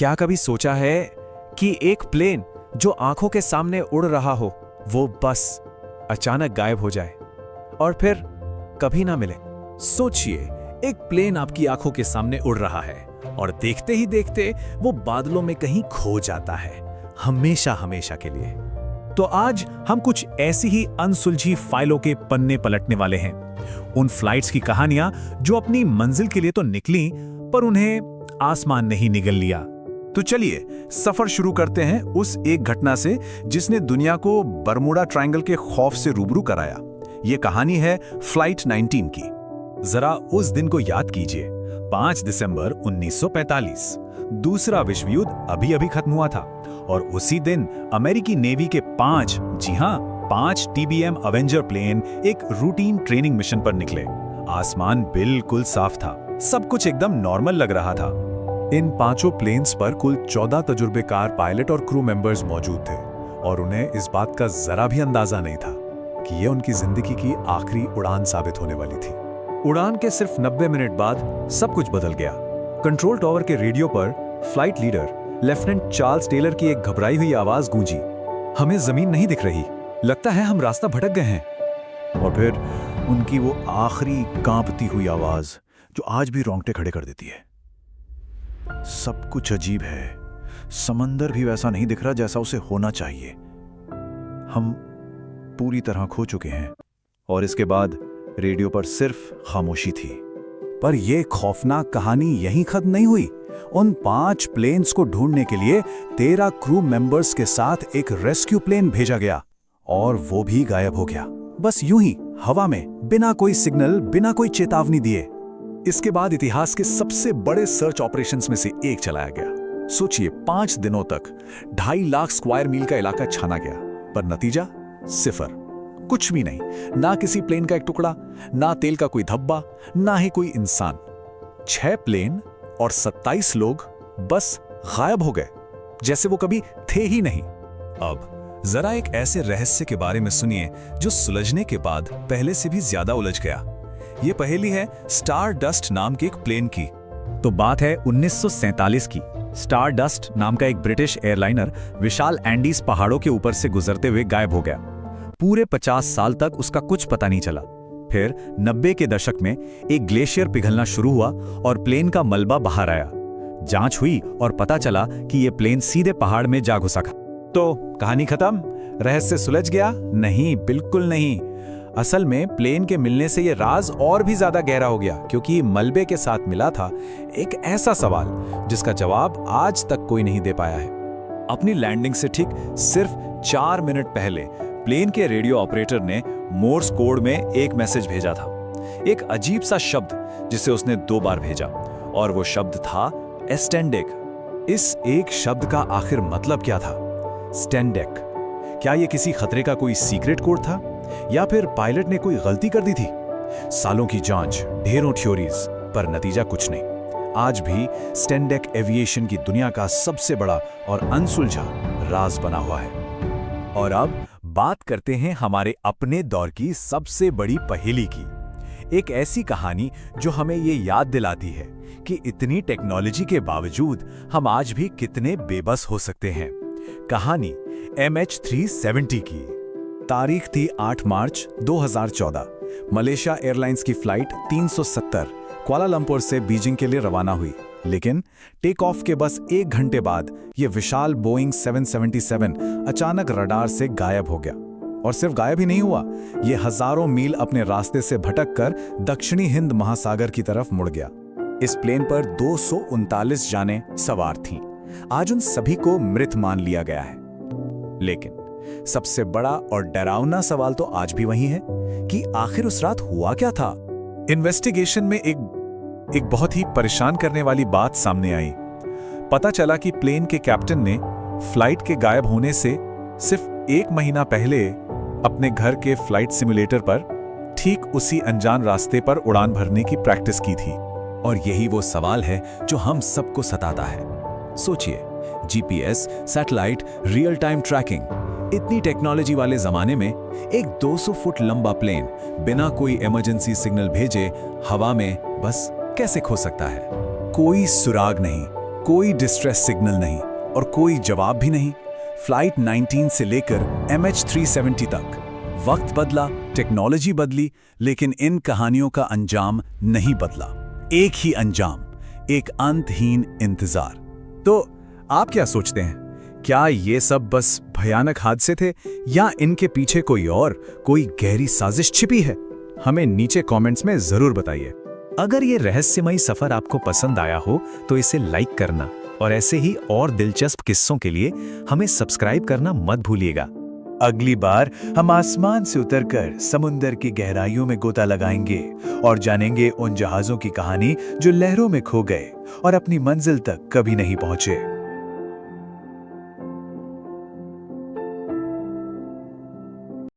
क्या कभी सोचा है कि एक प्लेन जो आंखों के सामने उड़ रहा हो वो बस अचानक गायब हो जाए और फिर कभी ना मिले? सोचिए, एक प्लेन आपकी आंखों के सामने उड़ रहा है और देखते ही देखते वो बादलों में कहीं खो जाता है, हमेशा हमेशा के लिए। तो आज हम कुछ ऐसी ही अनसुलझी फाइलों के पन्ने पलटने वाले हैं। उन फ्लाइट्स की कहानियां जो अपनी मंजिल के लिए तो निकली पर उन्हें आसमान नहीं निगल लिया। तो चलिए सफर शुरू करते हैं उस एक घटना से जिसने दुनिया को बरमूडा ट्रायंगल के खौफ से रूबरू कराया। ये कहानी है फ्लाइट 19 की। जरा उस दिन को याद कीजिए, 5 दिसंबर 1945। दूसरा विश्व युद्ध अभी अभी खत्म हुआ था और उसी दिन अमेरिकी नेवी के 5 TBM अवेंजर प्लेन एक रूटीन ट्रेनिंग मिशन पर निकले। आसमान बिल्कुल साफ था, सब कुछ एकदम नॉर्मल लग रहा था। इन 5 प्लेन्स पर कुल 14 तजुर्बेकार पायलट और क्रू मेंबर्स मौजूद थे और उन्हें इस बात का जरा भी अंदाजा नहीं था कि ये उनकी जिंदगी की आखिरी उड़ान साबित होने वाली थी। उड़ान के सिर्फ 90 मिनट बाद सब कुछ बदल गया। कंट्रोल टावर के रेडियो पर flight leader lieutenant Charles Taylor की एक घबराई हुई आवाज गूंजी, हमें जमीन नहीं दिख रही, लगता है हम रास्ता भटक गए हैं। और फिर उनकी वो आखिरी कांपती हुई आवाज जो आज भी रोंगटे खड़े कर देती है, सब कुछ अजीब है, समंदर भी वैसा नहीं दिख रहा जैसा उसे होना चाहिए, हम पूरी तरह खो चुके हैं। और इसके बाद रेडियो पर सिर्फ खामोशी थी। पर यह खौफनाक कहानी यहीं खत्म नहीं हुई। उन 5 प्लेन्स को ढूंढने के लिए 13 क्रू मेंबर्स के साथ एक रेस्क्यू प्लेन भेजा गया और वो भी गायब हो गया, बस यूं ही हवा में, बिना कोई सिग्नल, बिना कोई चेतावनी दिए। इसके बाद इतिहास के सबसे बड़े सर्च ऑपरेशंस में से एक चलाया गया। सोचिए, 5 दिनों तक 2.5 लाख स्क्वायर मील का इलाका छाना गया, पर नतीजा सिफर, कुछ भी नहीं। ना किसी प्लेन का एक टुकड़ा, ना तेल का कोई धब्बा, ना ही कोई इंसान। 6 प्लेन और 27 लोग बस गायब हो गए, जैसे वो कभी थे ही नहीं। अब जरा एक ऐसे रहस्य के बारे में सुनिए जो सुलझने के बाद पहले से भी ज्यादा उलझ गया। ये पहेली है स्टार डस्ट नाम के एक प्लेन की। तो बात है 1947 की। स्टार डस्ट नाम का एक ब्रिटिश एयरलाइनर विशाल एंडीज पहाड़ों के ऊपर से गुजरते हुए गायब हो गया। पूरे 50 साल तक उसका कुछ पता नहीं चला। फिर 90 के दशक में एक ग्लेशियर पिघलना शुरू हुआ और प्लेन का मलबा बाहर आया। जांच हुई और पता चला कि यह प्लेन सीधे पहाड़ में जा घुसा था। तो कहानी खत्म? रहस्य सुलझ गया? नहीं, बिल्कुल नहीं। असल में प्लेन के मिलने से यह राज और भी ज्यादा गहरा हो गया, क्योंकि मलबे के साथ मिला था एक ऐसा सवाल जिसका जवाब आज तक कोई नहीं दे पाया है। अपनी लैंडिंग से ठीक सिर्फ 4 मिनट पहले प्लेन के रेडियो ऑपरेटर ने मोर्स कोड में एक मैसेज भेजा था, एक अजीब सा शब्द जिसे उसने 2 बार भेजा, और वो शब्द था एस्टेंडेक। इस एक शब्द का आखिर मतलब क्या था? स्टेंडेक। क्या यह किसी खतरे का कोई सीक्रेट कोड था या फिर पायलट ने कोई गलती कर दी थी? सालों की जांच, ढेरों थ्योरीज, पर नतीजा कुछ नहीं। आज भी स्टेंडेक एविएशन की दुनिया का सबसे बड़ा और अनसुलझा राज बना हुआ है। और अब बात करते हैं हमारे अपने दौर की सबसे बड़ी पहेली की। एक ऐसी कहानी जो हमें ये याद दिलाती है कि इतनी टेक्नोलॉजी के बावजूद हम आज भी कितने बेबस हो सकते हैं। कहानी MH370 की। तारीख थी 8 मार्च 2014। मलेशिया एयरलाइंस की फ्लाइट 370 कुआलालंपुर से बीजिंग के लिए रवाना हुई, लेकिन टेक ऑफ के बस 1 घंटे बाद यह विशाल बोइंग 777 अचानक रडार से गायब हो गया। और सिर्फ गायब ही नहीं हुआ, यह हजारों मील अपने रास्ते से भटककर दक्षिणी हिंद महासागर की तरफ मुड़ गया। इस प्लेन पर 239 जानें सवार थीं। आज उन सभी को मृत मान लिया गया है। लेकिन सबसे बड़ा और डरावना सवाल तो आज भी वही है कि आखिर उस रात हुआ क्या था। इन्वेस्टिगेशन में एक बहुत ही परेशान करने वाली बात सामने आई। पता चला कि प्लेन के कैप्टन ने फ्लाइट के गायब होने से सिर्फ 1 महीना पहले अपने घर के फ्लाइट सिमुलेटर पर ठीक उसी अनजान रास्ते पर उड़ान भरने की प्रैक्टिस की थी। और यही वो सवाल है जो हम सबको सताता है। सोचिए, GPS, satellite, real time tracking, इतनी टेक्नोलॉजी वाले जमाने में एक 200 फुट लंबा प्लेन बिना कोई इमरजेंसी सिग्नल भेजे हवा में बस कैसे खो सकता है? कोई सुराग नहीं, कोई डिस्ट्रेस सिग्नल नहीं और कोई जवाब भी नहीं। फ्लाइट 19 से लेकर MH370 तक वक्त बदला, टेक्नोलॉजी बदली, लेकिन इन कहानियों का अंजाम नहीं बदला। एक ही अंजाम, एक अंतहीन इंतजार। तो आप क्या सोचते हैं? क्या ये सब बस भयानक हादसे थे या इनके पीछे कोई गहरी साजिश छिपी है? हमें नीचे कमेंट्स में जरूर बताइए। अगर ये रहस्यमयी सफर आपको पसंद आया हो तो इसे लाइक करना और ऐसे ही और दिलचस्प किस्सों के लिए हमें सब्सक्राइब करना मत भूलिएगा। अगली बार हम आसमान से उतरकर समुंदर की गहराइयों में गोता लगाएंगे और जानेंगे उन जहाजों की कहानी जो लहरों में खो गए और अपनी मंजिल तक कभी नहीं पहुंचे।